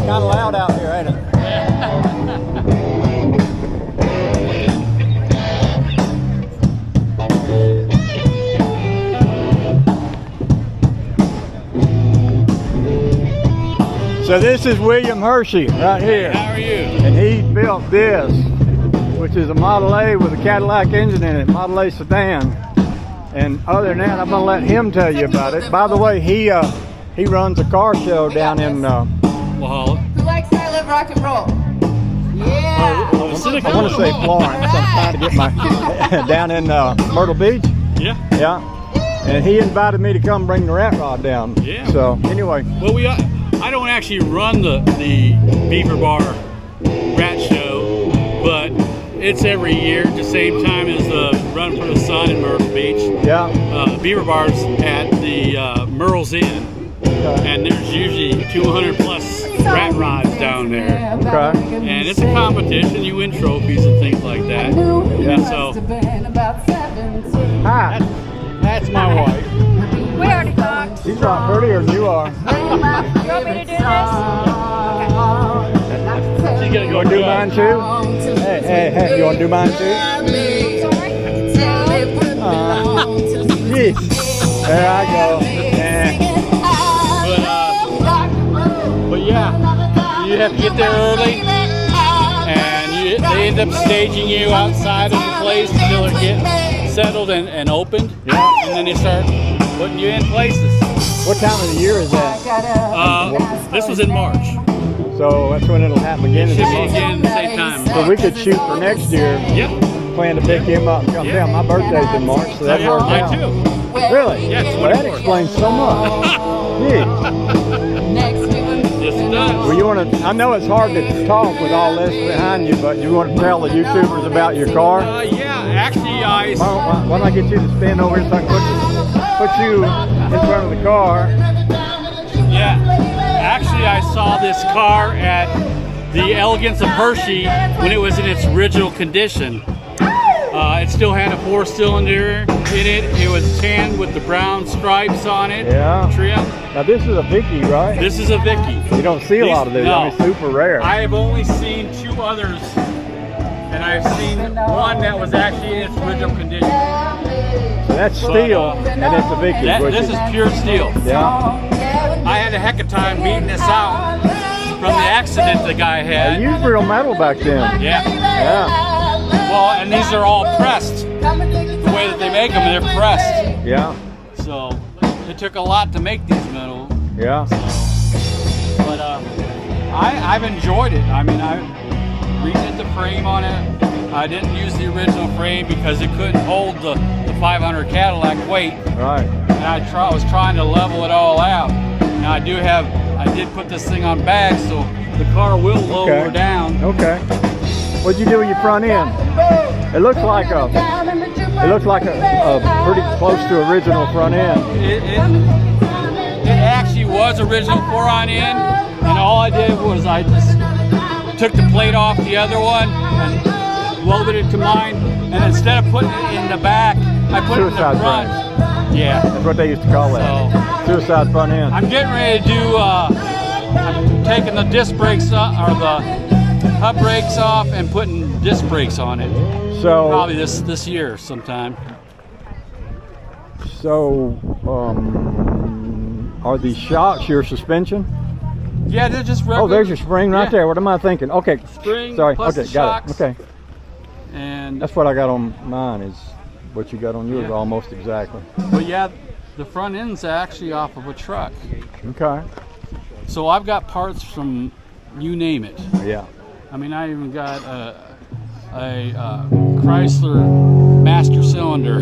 kind of loud out here, ain't it? So this is William Hershey right here. How are you? And he built this, which is a Model A with a Cadillac engine in it, Model A sedan. And other than that, I'm gonna let him tell you about it. By the way, he runs a car show down in Walhalla. Who likes I Live Rock and Roll? Yeah. I want to say Florence. I'm trying to get my down in Myrtle Beach. Yeah. Yeah. And he invited me to come bring the rat rod down. Yeah. So anyway. Well, I don't actually run the Beaver Bar Rat Show, but it's every year at the same time as the Run for the Sun in Myrtle Beach. Yeah. Beaver Bar's at the Merle's Inn, and there's usually 200 plus rat rods down there. Okay. And it's a competition. You win trophies and things like that. Yeah. So Hi. that's my wife. We already talked. She's not prettier than you are. You want me to do this? She's gonna You go want to do mine too? Hey, you want to do mine too? Yes. There I go. But yeah, you have to get there early, and they end up staging you outside of the place until it gets settled and opened. Yeah. And then they start putting you in places. What time of the year is that? This was in March. So that's when it'll happen again. Should in be the month. again at the same time. So we could shoot for next year. Yep. Plan to pick him up and come down. My birthday's in March, so that works out. Mine too. Really? Yeah, Well, that 24. explains so much. Jeez. Yes, it does. Well, you want to? I know it's hard to talk with all this behind you, but you want to tell the YouTubers about your car? Yeah, actually, Why don't I get you to stand over here so I can put you in front of the car? Actually, I saw this car at the Elegance of Hershey when it was in its original condition. It still had a 4-cylinder in it. It was tan with the brown stripes on it. Yeah. Trim. Now this is a Vicky, right? This is a Vicky. You don't see a lot of these. No. I mean, super rare. I have only seen 2 others, and I've seen one that was actually in its original condition. So that's steel, and it's a Vicky. This is pure steel. Yeah. I had a heck of a time beating this out from the accident the guy had. They used real metal back then. Yeah. Yeah. Well, and these are all pressed. The way that they make them, they're pressed. Yeah. So it took a lot to make these metal. Yeah. But I've enjoyed it. I mean, I redid the frame on it. I didn't use the original frame because it couldn't hold the 500 Cadillac weight. Right. And I was trying to level it all out. Now I did put this thing on bags, so the car will lower down. Okay. What'd you do with your front end? It looks like a pretty close to original front end. It actually was original 4-on end, and all I did was I just took the plate off the other one and welded it to mine, and instead of putting it in the back, I put it in the Suicide front. frame. Yeah. That's what they used to call that. Suicide front end. I'm getting ready to do, I'm taking the disc brakes or the hub brakes off and putting disc brakes on it. So Probably this year sometime. So, are these shocks your suspension? Yeah, they're just regular. Oh, there's your spring right Yeah. there. What am I thinking? Okay. Spring Sorry. plus Okay, the got shocks. it. Okay. And That's what I got on mine. Is what you got on yours Yeah. almost exactly. but yeah, the front end's actually off of a truck. Okay. So I've got parts from you name it. Yeah. I mean, I even got a Chrysler master cylinder.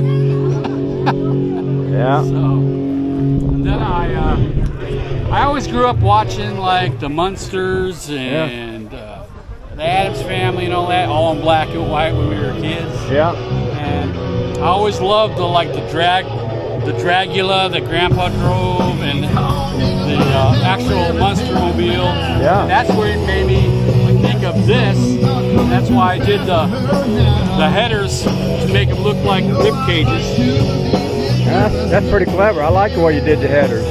Yeah. So, and then I always grew up watching like the Munsters and the Addams Family and all that, all in black and white when we were kids. Yeah. And I always loved the Dragula that Grandpa drove, and the actual Munstermobile. Yeah. And that's where it made me think of this. That's why I did the headers to make them look like rib cages. That's pretty clever. I like the way you did the headers.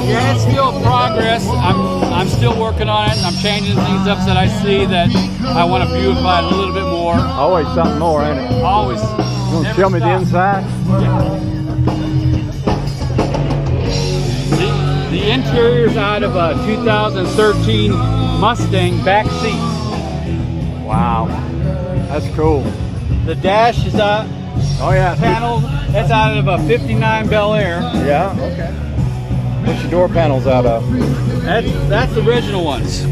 Yeah, it's still a progress. I'm still working on it. I'm changing things up that I see that I want to beautify it a little bit more. Always something more, ain't it? Always. You want to Never show me the stop. inside? The interior's out of a 2013 Mustang back seat. Wow, that's cool. The dash is out. Oh yeah. Panel, that's out of a 59 Bel Air. Yeah. Okay. What's your door panels out of? That's the original ones.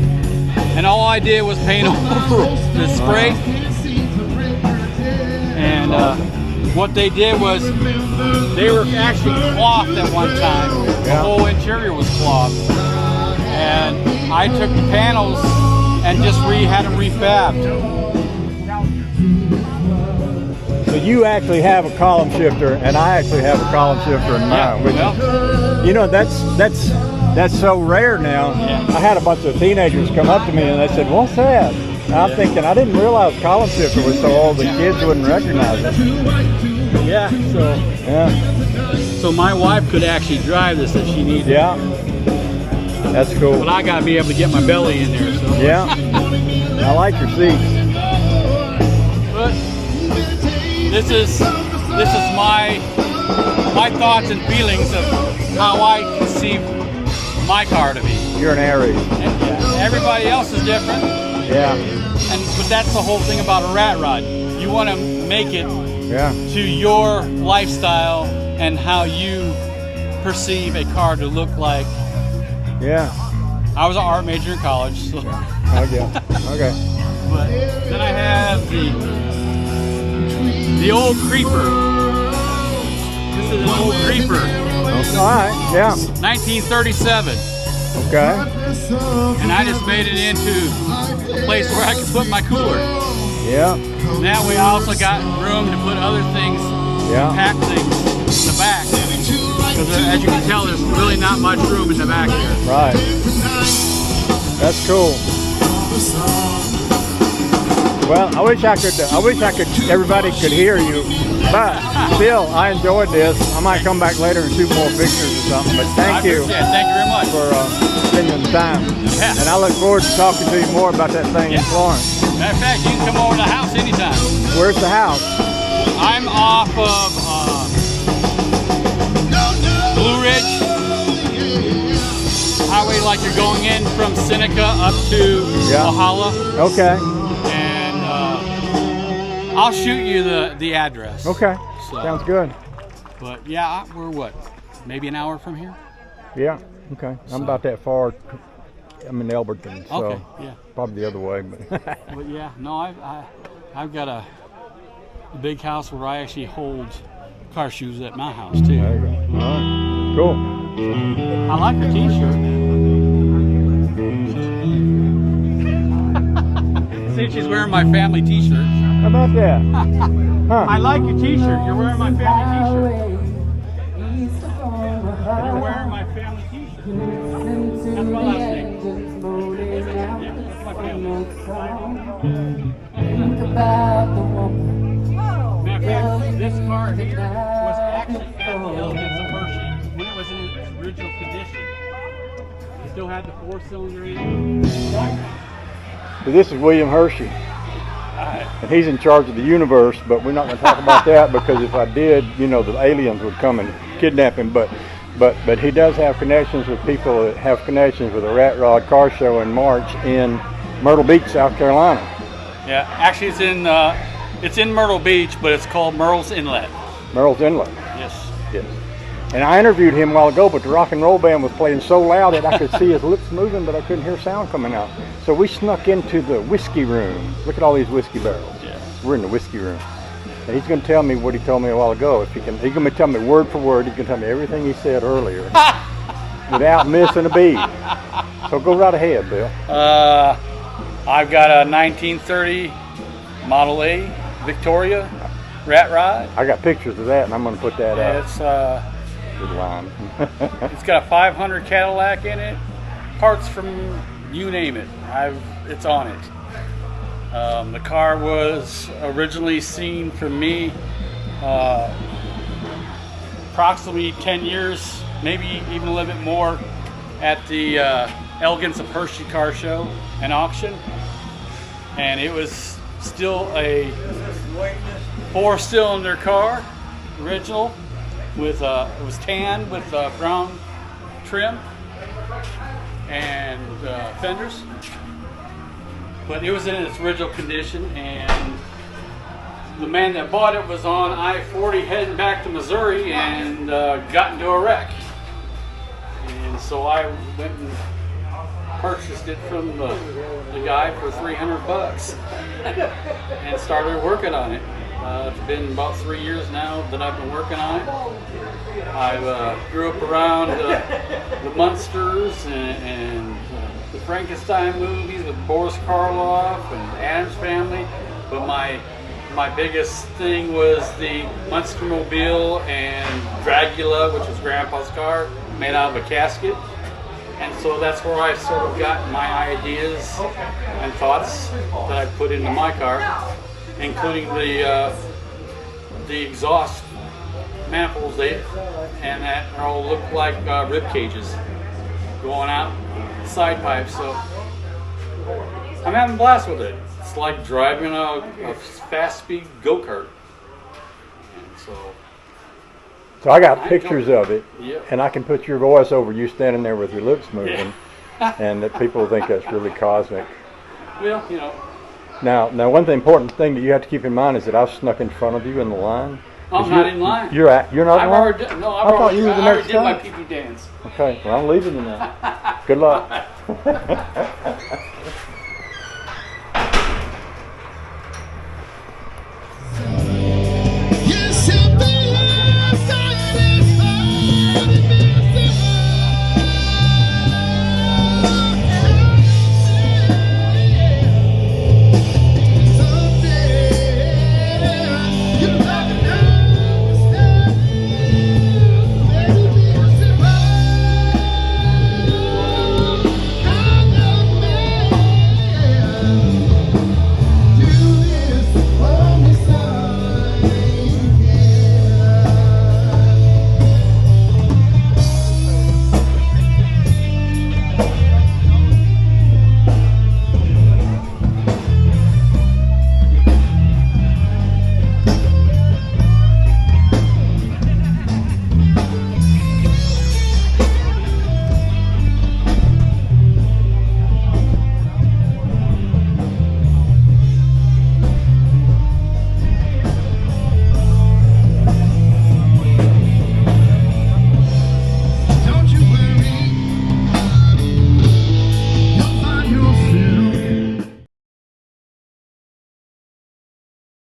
And all I did was paint over the spray. And what they did was they were actually clothed at one time. The Yeah. whole interior was clothed. And I took the panels and just had them refabbed. So you actually have a column shifter, and I actually have a column shifter in mine. Which Well, you know, that's so rare now. Yeah. I had a bunch of teenagers come up to me and they said, "What's that?" And I'm thinking, I didn't realize column shifter was so old the kids wouldn't recognize it. yeah. Yeah. So my wife could actually drive this if she needed. Yeah. That's cool. But I gotta be able to get my belly in there. So. Yeah. I like your seats. But this is my thoughts and feelings of how I conceive my car to be. You're an Aries. And everybody else is different. Yeah. But that's the whole thing about a rat rod. You want to make it Yeah. to your lifestyle and how you perceive a car to look like. Yeah. I was an art major in college, so. Okay. Okay. But then I have the old creeper. This is an old creeper, All right. Yeah. 1937, Okay. and I just made it into a place where I could put my cooler. Yeah. And that way I also got room to put other things, Yeah. pack things in the back. Because as you can tell, there's really not much room in the back here. Right. That's cool. Well, I wish everybody could hear you, but still, I enjoyed this. I might come back later and shoot more pictures or something, but I thank you appreciate it. Thank you very much. for spending the time. Yeah. And I look forward to talking to you more about that thing in Yeah. Florence. Matter of fact, you can come over to the house anytime. Where's the house? I'm off of Blue Ridge Highway, like you're going in from Seneca up to Yeah. Valhalla. Okay. And I'll shoot you the address. Okay. So- Sounds good. But yeah, we're what? Maybe an hour from here? Yeah. Okay. I'm about that far. I'm in Elberton, so Okay, yeah. probably the other way. But But yeah, no, I've got a big house where I actually hold car shoes at my house too. there you go. All right. Cool. I like your t-shirt. See, she's wearing my family t-shirt. How about that? Huh. I like your t-shirt. You're wearing my family t-shirt. You're wearing my family t-shirt. That's my last name. Yeah, that's my family. Matter of fact, this car here was actually at the Elements of Hershey when it was in its original condition. It still had the 4-cylinder engine. So this is William Hershey, and he's in charge of the universe, but we're not going to talk about that because if I did, you know, the aliens would come and kidnap him. But he does have connections with people that have connections with the Rat Rod Car Show in March in Myrtle Beach, South Carolina. Yeah, actually it's in Myrtle Beach, but it's called Merle's Inlet. Merle's Inlet. Yes. Yes. And I interviewed him a while ago, but the rock and roll band was playing so loud that I could see his lips moving, but I couldn't hear sound coming out. So we snuck into the whiskey room. Look at all these whiskey barrels. Yeah. We're in the whiskey room. And he's going to tell me what he told me a while ago. If he can, he's going to tell me word for word. He's going to tell me everything he said earlier without missing a beat. So go right ahead, Bill. I've got a 1930 Model A Victoria Rat Rod. I got pictures of that, and I'm going to put that out. It's Good line. it's got a 500 Cadillac in it. Parts from you name it. It's on it. The car was originally seen for me approximately 10 years, maybe even a little bit more, at the Elegance of Hershey car show and auction, and it was still a 4-cylinder car, original, with it was tan with brown trim and fenders, but it was in its original condition. And the man that bought it was on I-40 heading back to Missouri and got into a wreck. And so I went and purchased it from the guy for $300 and started working on it. It's been about 3 years now that I've been working on it. I grew up around the Munsters and the Frankenstein movies with Boris Karloff and Addams Family, but my biggest thing was the Munstermobile and Dracula, which was Grandpa's car, made out of a casket. And so that's where I sort of got my ideas and thoughts that I put into my car, including the exhaust manifolds and that all look like rib cages going out side pipes. So I'm having a blast with it. It's like driving a fast-speed go-kart. And so I got pictures of it, Yep. and I can put your voice over you standing there with your lips moving, and that people think that's really cosmic. Well, you know. Now, one important thing that you have to keep in mind is that I've snuck in front of you in the line. I'm not in line. You're not in line? I thought you were the already next did my guy. pee-pee dance. Okay, well, I'm leaving you now. Good luck.